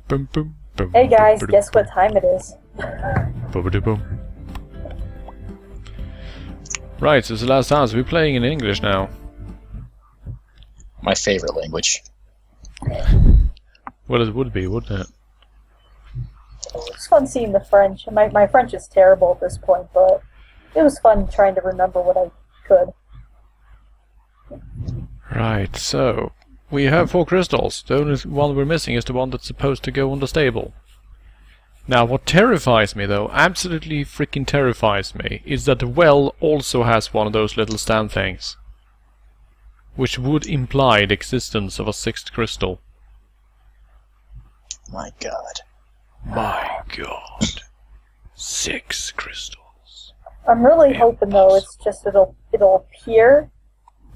Hey guys, guess what time it is? Right, so it's the last time, so we're playing in English now. My favorite language. Well, it would be, wouldn't it? It's fun seeing the French. My French is terrible at this point, but it was fun trying to remember what I could. Right, so we have 4 crystals. The only one we're missing is the one that's supposed to go on the stable. Now, what terrifies me, though, absolutely freaking terrifies me, is that the well also has one of those little stand things, which would imply the existence of a 6th crystal. My god. My god. 6 crystals. I'm really hoping, though, it's just it'll appear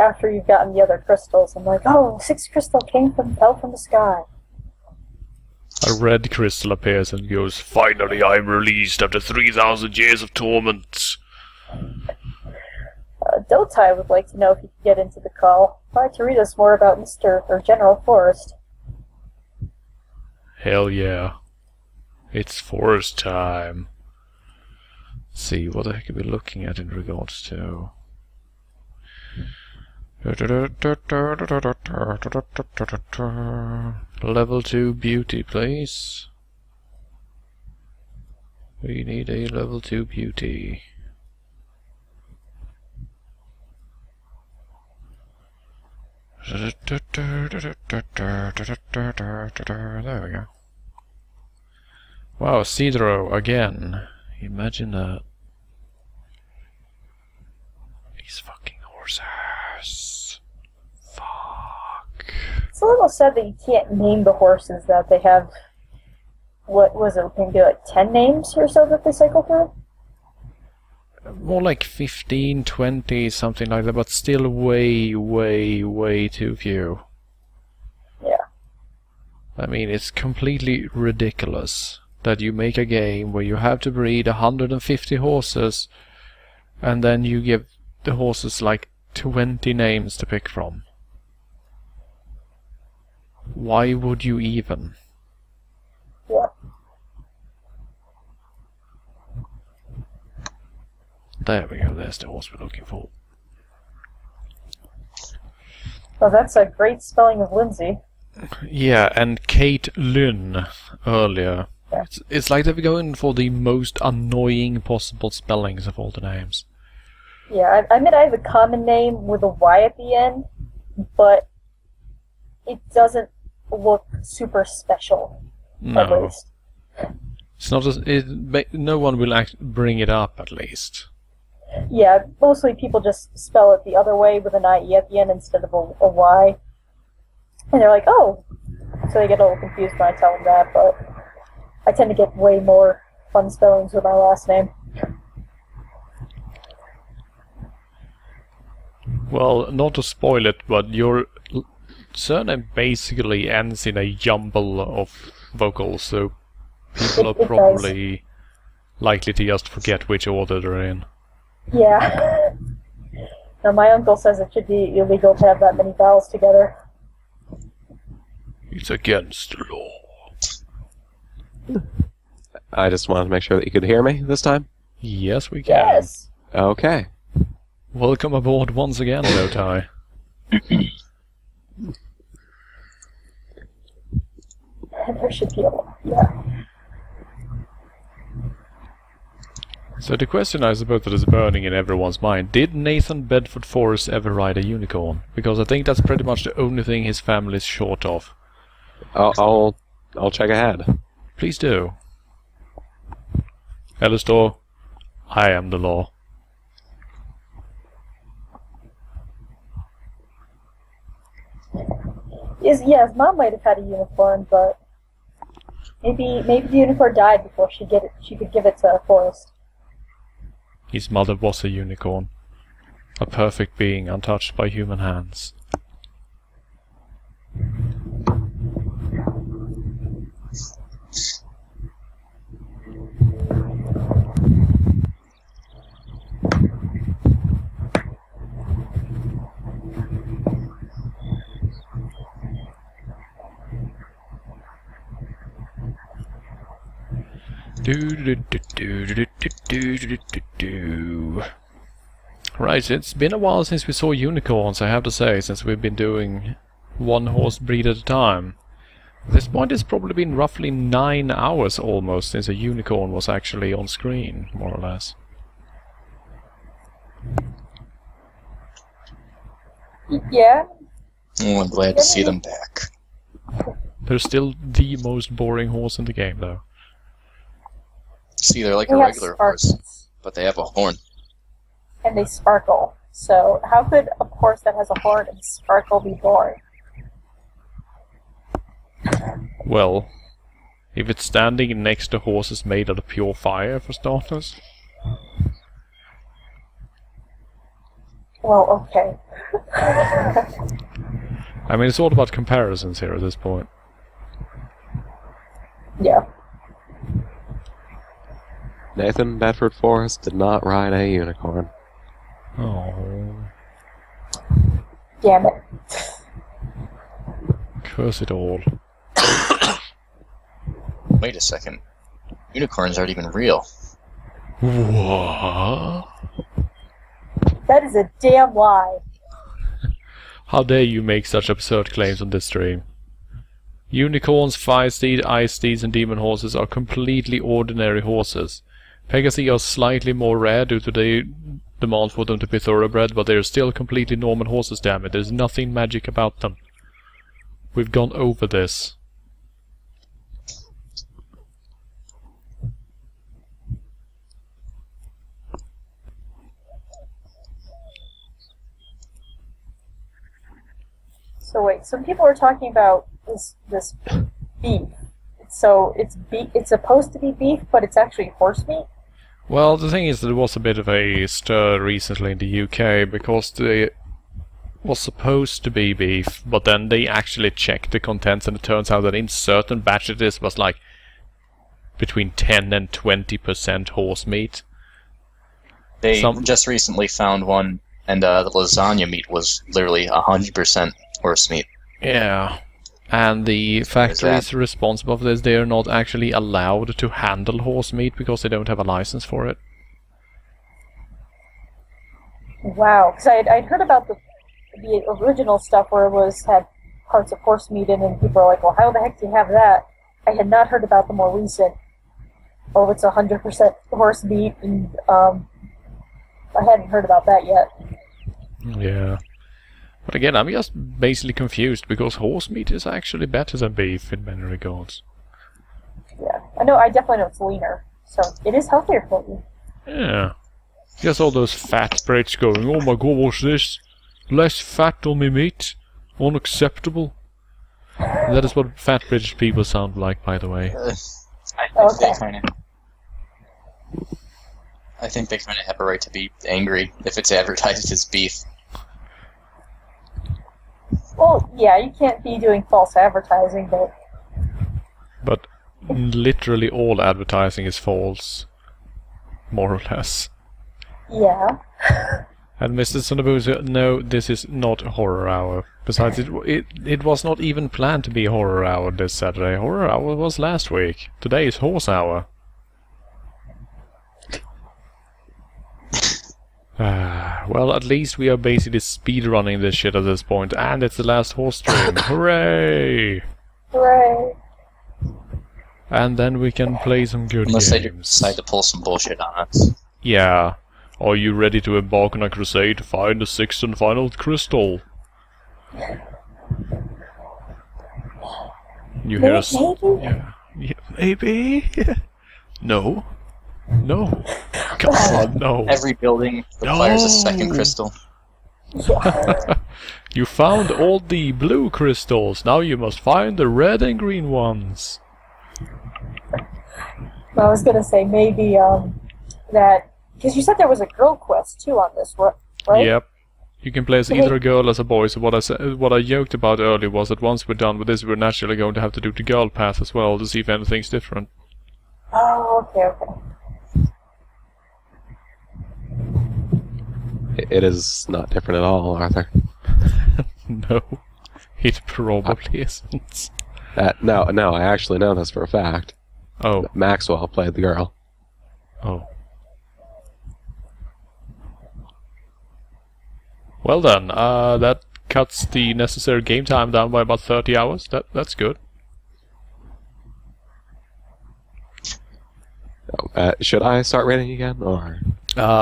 after you've gotten the other crystals. I'm like, oh, 6th crystal fell from the sky. A red crystal appears and goes, "Finally I'm released after 3,000 years of torment." Dotai would like to know if you could get into the call. Try to read us more about General Forest. Hell yeah. It's forest time. Let's see, what the heck are we looking at in regards to... Level 2 beauty, please. We need a level 2 beauty. There we go. Wow, Cedro again. Imagine that. These fucking horses. Fuck. It's a little sad that you can't name the horses that they have. What was it? Maybe like 10 names or so that they cycle through? More like 15, 20, something like that, but still way, way, way too few. Yeah. I mean, it's completely ridiculous that you make a game where you have to breed 150 horses and then you give the horses like 20 names to pick from. Why would you even? Yeah. There we go, there's the horse we're looking for. Well, that's a great spelling of Lindsay. Yeah, and Kate Lynn earlier. Yeah. It's like they're going for the most annoying possible spellings of all the names. Yeah, I mean, I have a common name with a Y at the end, but it doesn't look super special, at No. least. It's not no one will bring it up, at least. Yeah, mostly people just spell it the other way with an IE at the end instead of a Y. And they're like, oh! So they get a little confused when I tell them that, but I tend to get way more fun spellings with my last name. Well, not to spoil it, but your surname basically ends in a jumble of vocals, so people are It probably likely to just forget which order they're in. Yeah. Now, my uncle says it should be illegal to have that many vowels together. It's against the law. I just wanted to make sure that you could hear me this time. Yes, we can. Yes. Okay. Welcome aboard once again, Dotai. There should be a lot. Yeah. So the question, I suppose, that is burning in everyone's mind: did Nathan Bedford Forrest ever ride a unicorn? Because I think that's pretty much the only thing his family is short of. I'll check ahead. Please do. Elistor, I am the law. His mom might have had a unicorn, but maybe the unicorn died before she could give it to Forrest. His mother was a unicorn, a perfect being untouched by human hands. Right, it's been a while since we saw unicorns, I have to say, since we've been doing one horse breed at a time. At this point it's probably been roughly 9 hours almost since a unicorn was actually on screen, more or less. Yeah. Oh, I'm glad to see them back. They're still the most boring horse in the game, though. See, they're like They a have regular horse, sparkles, but they have a horn. and they sparkle. So how could a horse that has a horn and sparkle be boring? Well, if it's standing next to horses made out of pure fire, for starters. Well, okay. I mean, it's all about comparisons here at this point. Yeah. Nathan Bedford Forrest did not ride a unicorn. Oh, Damn it. curse it all. Wait a second. Unicorns aren't even real. What? That is a damn lie. How dare you make such absurd claims on this stream? Unicorns, fire steed, ice steeds, and demon horses are completely ordinary horses. Pegasi are slightly more rare due to the demand for them to be thoroughbred, but they are still completely normal horses, damn it. There's nothing magic about them. We've gone over this. So wait, some people are talking about this beef. So it's supposed to be beef, but it's actually horse meat? Well, the thing is, there was a bit of a stir recently in the UK because it was supposed to be beef, but then they actually checked the contents, and it turns out that in certain batches it was like between 10 and 20% horse meat. They just recently found one, and the lasagna meat was literally 100% horse meat. Yeah. And the factories responsible for this, they are not actually allowed to handle horse meat because they don't have a license for it. Wow, because I'd heard about the original stuff where it had parts of horse meat in it, and people are like, well, how the heck do you have that? I had not heard about the more recent, it's 100% horse meat, and I hadn't heard about that yet. Yeah. But again, I'm just basically confused because horse meat is actually better than beef in many regards. Yeah, I definitely know it's leaner, so it is healthier for you. Yeah. Just all those fat Brits going, oh my god, what's this? Less fat on me meat? Unacceptable. That is what fat British people sound like, by the way. I think they kind of have a right to be angry if it's advertised as beef. Well, yeah, you can't be doing false advertising, but... But literally all advertising is false. More or less. Yeah. And Mr. Sonabusa, no, this is not Horror Hour. Besides, it was not even planned to be Horror Hour this Saturday. Horror Hour was last week. Today is Horse Hour. Well, at least we are basically speedrunning this shit at this point, and it's the last horse stream. Hooray! Hooray! And then we can play some good Unless games. they decide to pull some bullshit on us. Yeah. Are you ready to embark on a crusade to find the sixth and final crystal? You hear us? Maybe? Yeah. Maybe? No. No. Come on, no. Every building requires a second crystal. You found all the blue crystals. Now you must find the red and green ones. I was gonna say maybe that because you said there was a girl quest too on this, right? Yep. You can play as either a girl or as a boy. So what I joked about earlier was that once we're done with this, we're naturally going to have to do the girl path as well to see if anything's different. Oh, okay. It is not different at all, Arthur. No, it probably isn't. No, I actually know this for a fact. Oh. Maxwell played the girl. Oh. Well then, that cuts the necessary game time down by about 30 hours. That's good. Should I start rating again, or?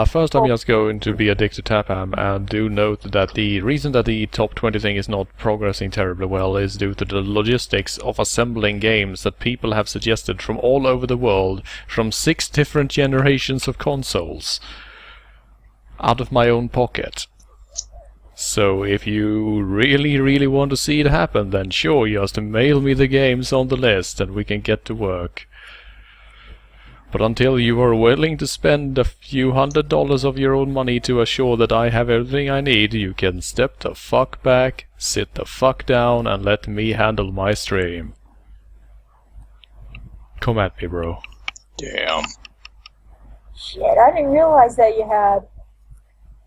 First I'm just going to be a dick to Tapam, and do note that the reason that the top 20 thing is not progressing terribly well is due to the logistics of assembling games that people have suggested from all over the world, from 6 different generations of consoles, out of my own pocket. So if you really want to see it happen, then sure, you have to mail me the games on the list and we can get to work. But until you are willing to spend a few $100s of your own money to assure that I have everything I need, you can step the fuck back, sit the fuck down, and let me handle my stream. Come at me, bro. Damn. Shit, I didn't realize that you had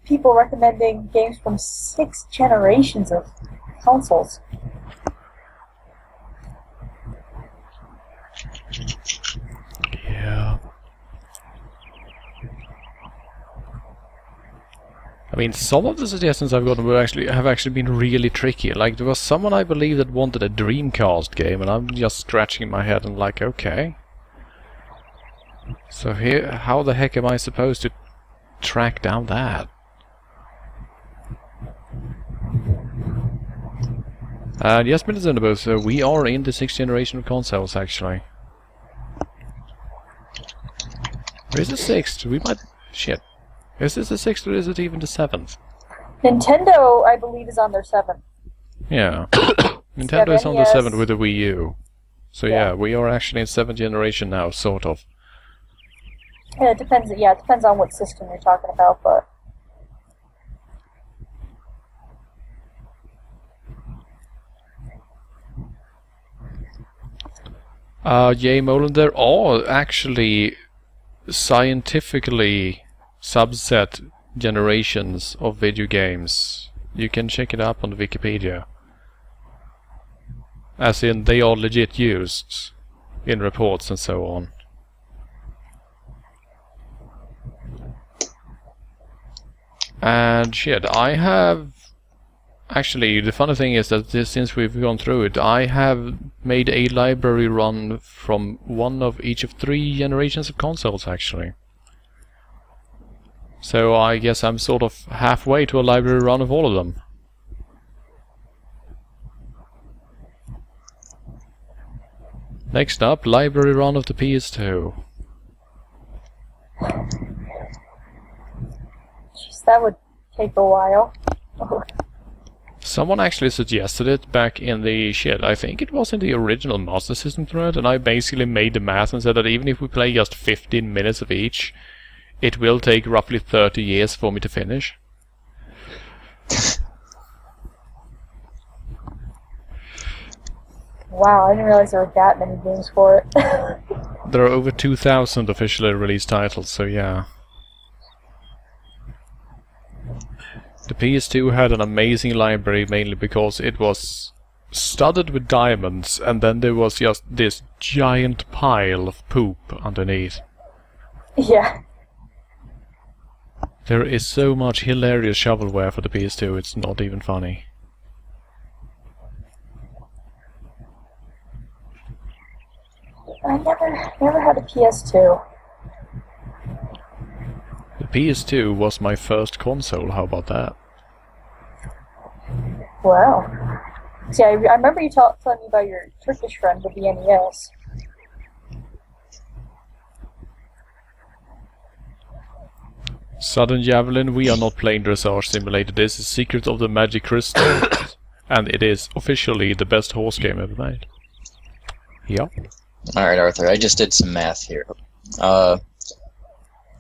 people recommending games from 6 generations of consoles. Yeah. I mean, some of the suggestions I've gotten have actually been really tricky. Like, there was someone I believe that wanted a Dreamcast game, and I'm just scratching my head and like, okay. So here, how the heck am I supposed to track down that? And yes, Minnesota, so we are in the 6th generation of consoles, actually. Or is it 6th? We might... Shit. Is this the 6th or is it even the 7th? Nintendo, I believe, is on their 7th. Yeah. Nintendo is on the 7th with the Wii U. So yeah, we are actually in 7th generation now, sort of. Yeah, it depends. Yeah, it depends on what system you're talking about, but... Yay, Molen, there are actually scientifically subset generations of video games. You can check it up on Wikipedia. As in, they are legit used in reports and so on. And shit, I have... Actually, the funny thing is that since we've gone through it, I have made a library run from one of each of 3 generations of consoles, actually. So I guess I'm sort of halfway to a library run of all of them. Next up, library run of the PS2. Jeez, that would take a while. Someone actually suggested it back in the shit, I think it was in the original Master System thread, and I basically made the math and said that even if we play just 15 minutes of each, it will take roughly 30 years for me to finish. Wow, I didn't realize there were that many games for it. There are over 2,000 officially released titles, so yeah. The PS2 had an amazing library mainly because it was studded with diamonds, and then there was just this giant pile of poop underneath. Yeah. There is so much hilarious shovelware for the PS2, it's not even funny. I never had a PS2. The PS2 was my first console, how about that? Wow. See, I remember you telling me about your Turkish friend with the NES. Sudden Javelin, we are not playing Dressage Simulator, this is Secret of the Magic Crystal, and it is officially the best horse game ever made. Yeah. Alright, Arthur, I just did some math here.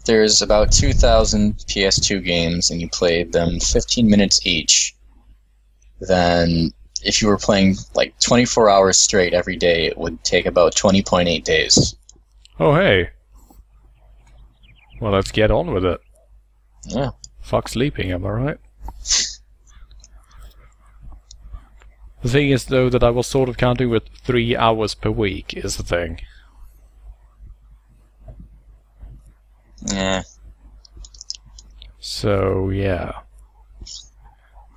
There's about 2,000 PS2 games, and you played them 15 minutes each. Then, if you were playing like 24 hours straight every day, it would take about 20.8 days. Oh, hey. Well, let's get on with it. Yeah. Fuck sleeping, am I right? The thing is, though, that I was sort of counting with 3 hours per week, is the thing. Yeah. So, yeah.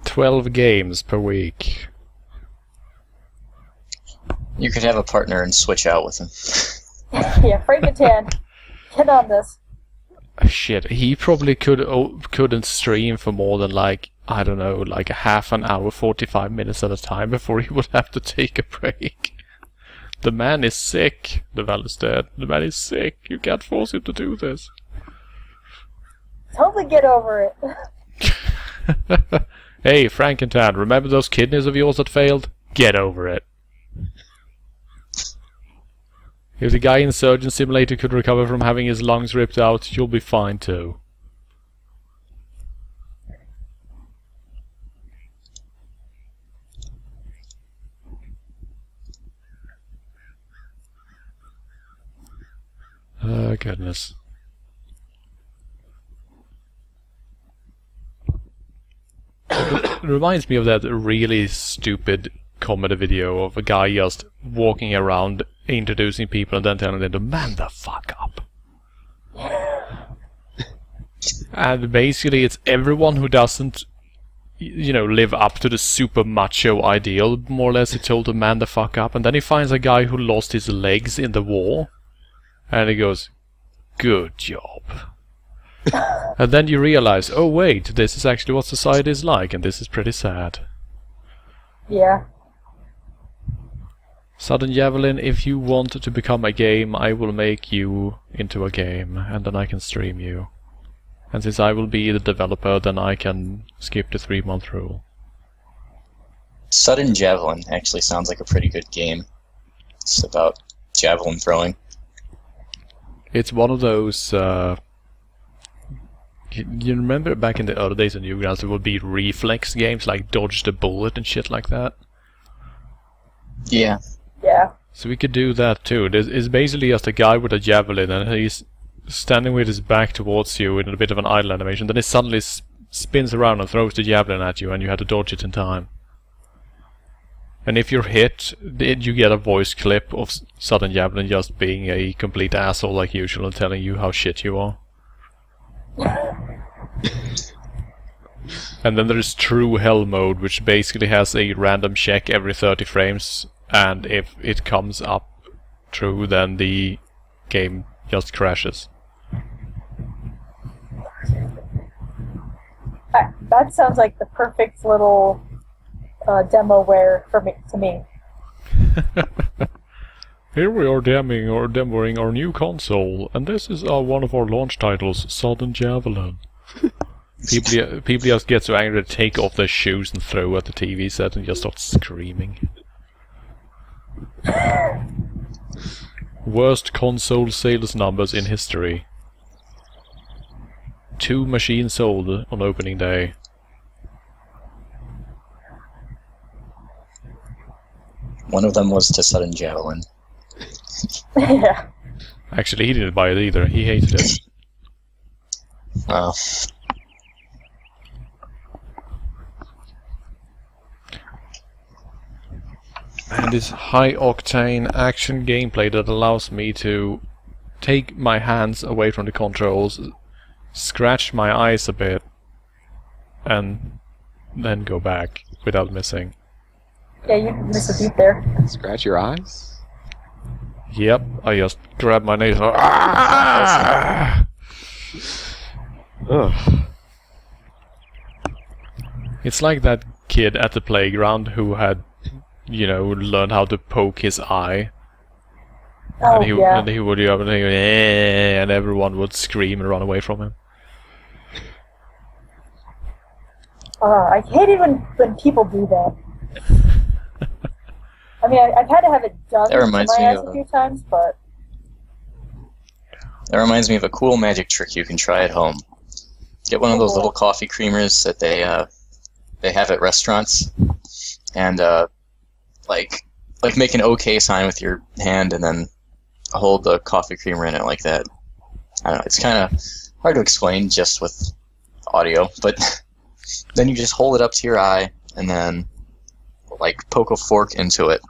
12 games per week. You could have a partner and switch out with him. Yeah, Frankentan, get on this. Shit, he probably couldn't stream for more than like, I don't know, like a half an hour, 45 minutes at a time before he would have to take a break. The man is sick, the Val is dead. The man is sick. You can't force him to do this. Totally get over it. Hey, Frankentan, remember those kidneys of yours that failed? Get over it. If the guy in Surgeon Simulator could recover from having his lungs ripped out, you'll be fine too. Oh, goodness. It reminds me of that really stupid comedy video of a guy just walking around introducing people and then telling them to man the fuck up. And basically it's everyone who doesn't, you know, live up to the super macho ideal, more or less, he told to man the fuck up, and then he finds a guy who lost his legs in the war, and he goes, good job. And then you realize, oh wait, this is actually what society is like, and this is pretty sad. Yeah. Sudden Javelin, if you want to become a game, I will make you into a game, and then I can stream you. And since I will be the developer, then I can skip the 3-month rule. Sudden Javelin actually sounds like a pretty good game. It's about javelin throwing. It's one of those, you remember back in the early days of Newgrounds there would be reflex games like Dodge the Bullet and shit like that? Yeah. Yeah. So we could do that too. It's basically just a guy with a javelin and he's standing with his back towards you in a bit of an idle animation, then he suddenly spins around and throws the javelin at you and you have to dodge it in time. And if you're hit, you get a voice clip of Sudden Javelin just being a complete asshole like usual and telling you how shit you are. And then there's True Hell mode, which basically has a random check every 30 frames, and if it comes up true, then the game just crashes. That sounds like the perfect little demoware to me. Here we are demoing our new console, and this is one of our launch titles, Sudden Javelin. People just get so angry they take off their shoes and throw at the TV set and just start screaming. Worst console sales numbers in history. 2 machines sold on opening day. One of them was to Sudden Javelin. Yeah. Actually, he didn't buy it either. He hated it. Oh. And this high-octane action gameplay that allows me to take my hands away from the controls, scratch my eyes a bit, and then go back without missing. Yeah, you missed a beat there. Scratch your eyes? Yep, I just grab my nose and ah! Ugh. It's like that kid at the playground who had, you know, learned how to poke his eye. Oh, and he yeah. and he would go and, and everyone would scream and run away from him. I hate it when people do that. I mean, I've had to have it done That to reminds my me eyes of- a few times, but That reminds me of a cool magic trick you can try at home. Get one of those little coffee creamers that they have at restaurants, and like make an OK sign with your hand, and then hold the coffee creamer in it like that. I don't know. It's kind of hard to explain just with audio, but then you just hold it up to your eye, and then like poke a fork into it.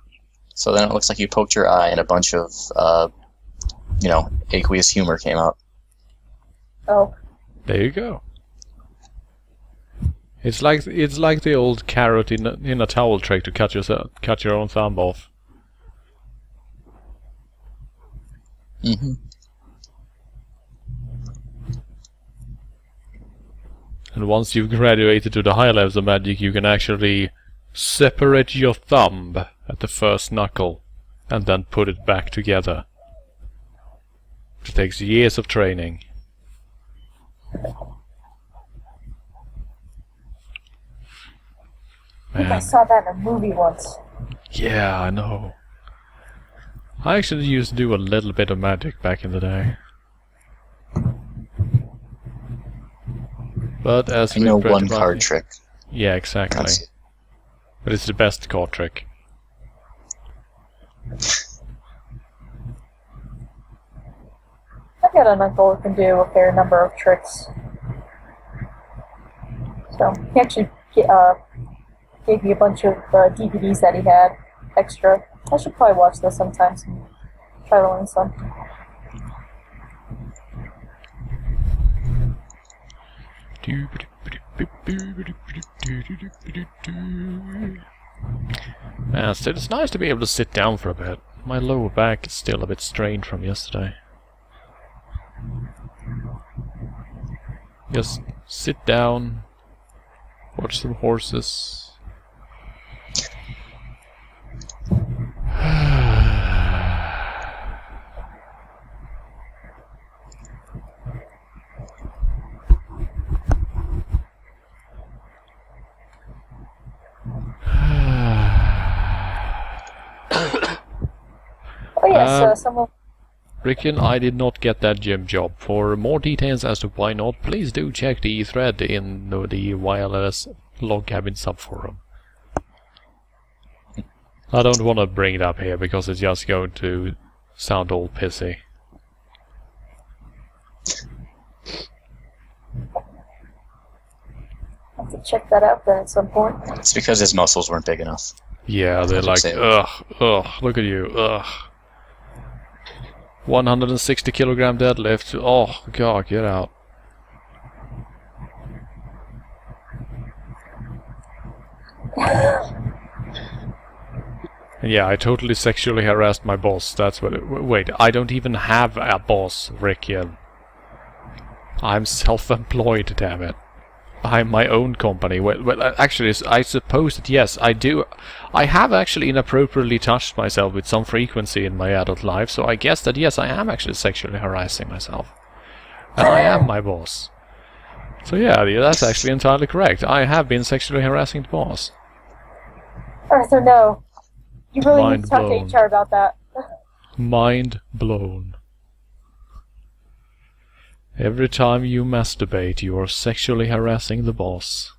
So then it looks like you poked your eye, and a bunch of aqueous humor came out. Oh. There you go. It's like the old carrot in a towel trick to cut your own thumb off. Mm-hmm. And once you've graduated to the higher levels of magic, you can actually separate your thumb at the first knuckle and then put it back together. It takes years of training. I think I saw that in a movie once. Yeah, I know. I actually used to do a little bit of magic back in the day. But as I know one card trick. Yeah, exactly. That's it. But it's the best card trick. I've got an uncle who can do a fair number of tricks. So, he actually gave me a bunch of DVDs that he had extra. I should probably watch those sometimes and try to learn some. Yeah, so it's nice to be able to sit down for a bit. My lower back is still a bit strained from yesterday. Just sit down, watch some horses. Oh yes, someone... Ricken, I did not get that gym job. For more details as to why not, please do check the thread in the wireless log cabin subforum. I don't want to bring it up here because it's just going to sound all pissy. I have to check that out then at some point. It's because his muscles weren't big enough. Yeah, they're like, ugh, look at you, ugh. 160 kilogram deadlift, oh god, get out. And yeah, I totally sexually harassed my boss, that's what wait, I don't even have a boss, Ricken. I'm self-employed, damn it. I'm my own company. Well, actually, I suppose that yes, I do. I have actually inappropriately touched myself with some frequency in my adult life, so I guess that yes, I am actually sexually harassing myself. And I am my boss. So yeah, that's actually entirely correct. I have been sexually harassing the boss. Arthur, no. You really Mind need to talk blown. to HR about that. Mind blown. Every time you masturbate, you are sexually harassing the boss.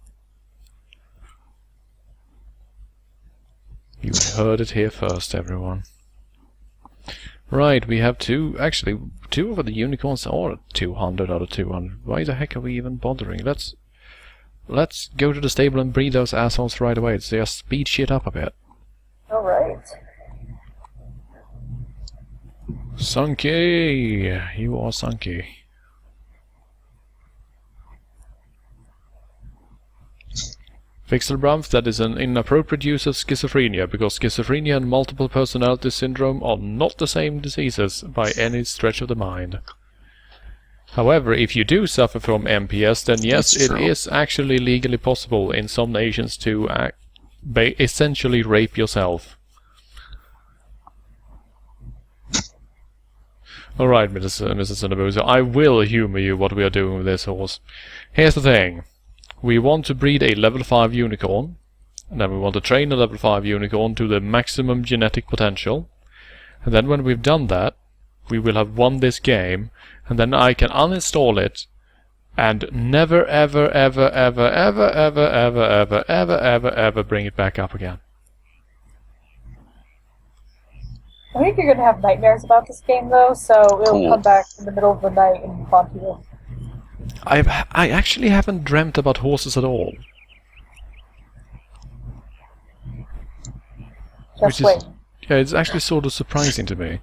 You heard it here first, everyone. Right, we have two of the unicorns are 200 out of 200. Why the heck are we even bothering? Let's go to the stable and breed those assholes right away. Let's just speed shit up a bit. Alright. Sunky! You are Sunky. Fixelbrumpf, that is an inappropriate use of schizophrenia, because schizophrenia and multiple personality syndrome are not the same diseases by any stretch of the mind. However, if you do suffer from MPS, then yes, it is actually legally possible in some nations to essentially rape yourself. Alright, Mrs. Cinnaboozer, I will humor you what we are doing with this horse. Here's the thing. We want to breed a level 5 unicorn, and then we want to train a level 5 unicorn to the maximum genetic potential. And then when we've done that, we will have won this game, and then I can uninstall it, and never ever ever ever ever ever ever ever ever ever ever bring it back up again. I think you're gonna have nightmares about this game though, so it'll come back in the middle of the night and haunt you. I actually haven't dreamt about horses at all. Just wait. Yeah, it's actually sort of surprising to me.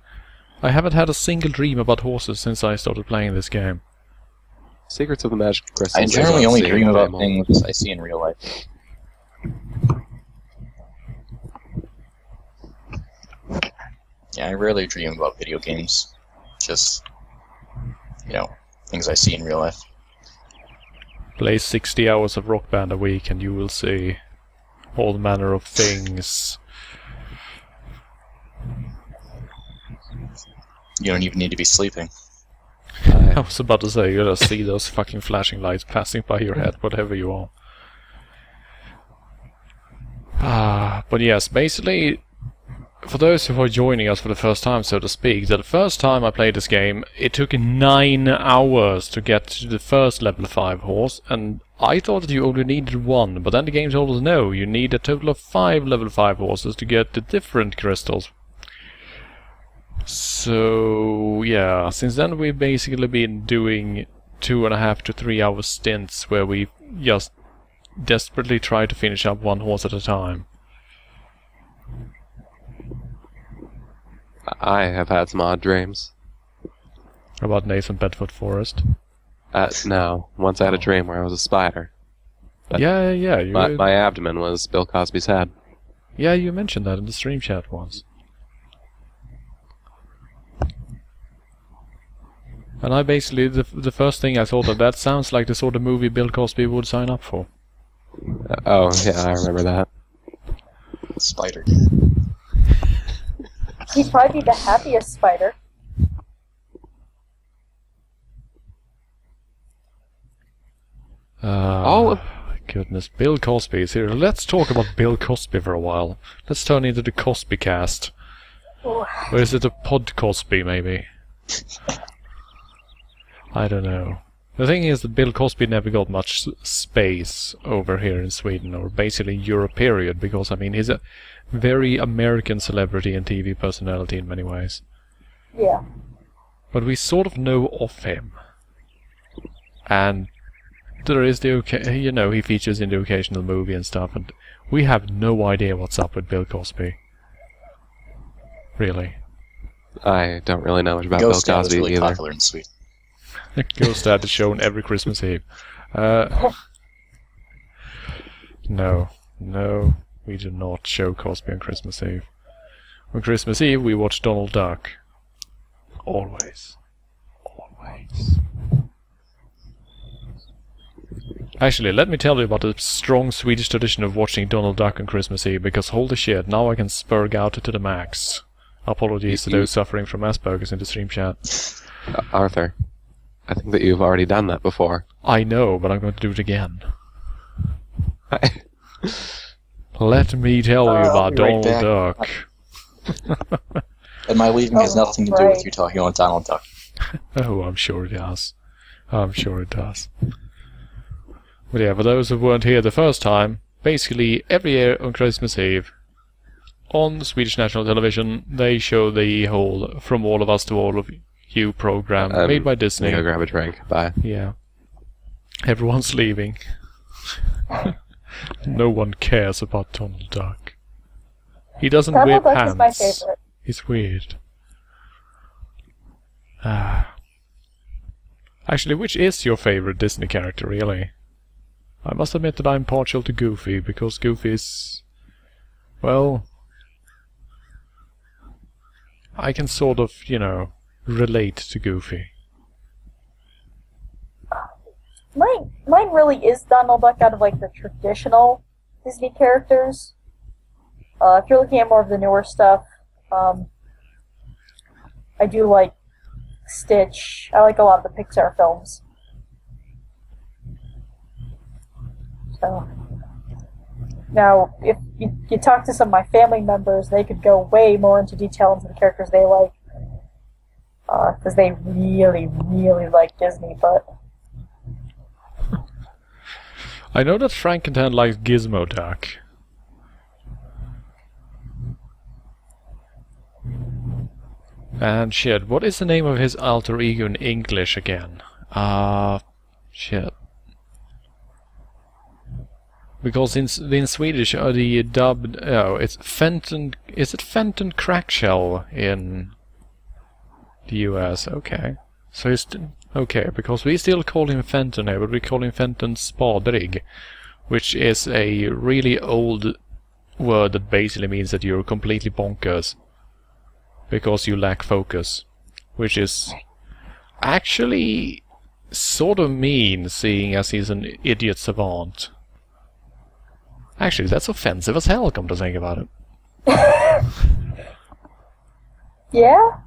I haven't had a single dream about horses since I started playing this game. Secrets of the Magic Crystals. I is generally on only sale dream in about Bramall. things I see in real life. Yeah, I rarely dream about video games. Just, things I see in real life. Play 60 hours of Rock Band a week and you will see all manner of things. You don't even need to be sleeping. I was about to say, you just see those fucking flashing lights passing by your head, whatever you are. But yes, basically, for those who are joining us for the first time, so to speak, the first time I played this game, it took 9 hours to get to the first level 5 horse, and I thought that you only needed 1, but then the game told us no, you need a total of 5 level 5 horses to get the different crystals. So, yeah, since then we've basically been doing 2.5 to 3 hour stints where we just desperately try to finish up 1 horse at a time. I have had some odd dreams. About Nathan Bedford Forrest. No. Once I had a dream where I was a spider. But Yeah. my abdomen was Bill Cosby's head. Yeah, you mentioned that in the stream chat once. And I basically, the first thing I thought of, that sounds like the sort of movie Bill Cosby would sign up for. Oh, yeah, I remember that. Spider. He'd probably be the happiest spider. Oh. Goodness, Bill Cosby is here. Let's talk about Bill Cosby for a while. Let's turn into the Cosby cast. Ooh. Or is it a Pod Cosby, maybe? I don't know. The thing is that Bill Cosby never got much space over here in Sweden, or basically Europe period, because, I mean, he's a very American celebrity and TV personality in many ways. Yeah. But we sort of know of him. And there is the, he features in the occasional movie and stuff, and we have no idea what's up with Bill Cosby. Really. I don't really know much about Ghost Bill Dad is Cosby really either. popular in Sweden. Ghost Dad is shown every Christmas Eve. No, we do not show Cosby on Christmas Eve. On Christmas Eve, we watch Donald Duck. Always. Actually, let me tell you about the strong Swedish tradition of watching Donald Duck on Christmas Eve, because holy shit, now I can spurg out to the max. Apologies to those suffering from Asperger's in the stream chat. Arthur, I think that you've already done that before. I know, but I'm going to do it again. Let me tell you I'll about be right Donald back. Duck. And my leaving has nothing to do with you talking about Donald Duck. Oh, I'm sure it does. I'm sure it does. But yeah, for those who weren't here the first time, basically every year on Christmas Eve, on Swedish national television, they show the whole From All of Us to All of You program made by Disney. Go grab a drink. Bye. Yeah. Everyone's leaving. No one cares about Donald Duck. He doesn't wear Donald Duck pants. is my favorite. It's weird. Actually, which is your favorite Disney character, really? I must admit that I'm partial to Goofy, because Goofy is... well... I can sort of, relate to Goofy. Mine really is Donald Duck out of like the traditional Disney characters. If you're looking at more of the newer stuff, I do like Stitch. I like a lot of the Pixar films. So now, if you talk to some of my family members, they could go way more into detail into the characters they like, because they really, really like Disney. But I know that Frankenstein likes Gizmo Duck. And shit, what is the name of his alter ego in English again? Shit. Because in Swedish, the dubbed... oh, it's Fenton... is it Fenton Crackshell in the US? Okay. So his Okay, because we still call him Fenton here, but we call him Fenton Spadrig, which is a really old word that basically means that you're completely bonkers because you lack focus, which is actually sort of mean, seeing as he's an idiot savant. Actually, that's offensive as hell, come to think about it. Yeah?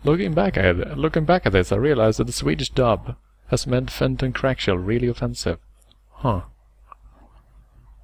Looking back at this, I realized that the Swedish dub has meant Fenton Crackshell really offensive. Huh.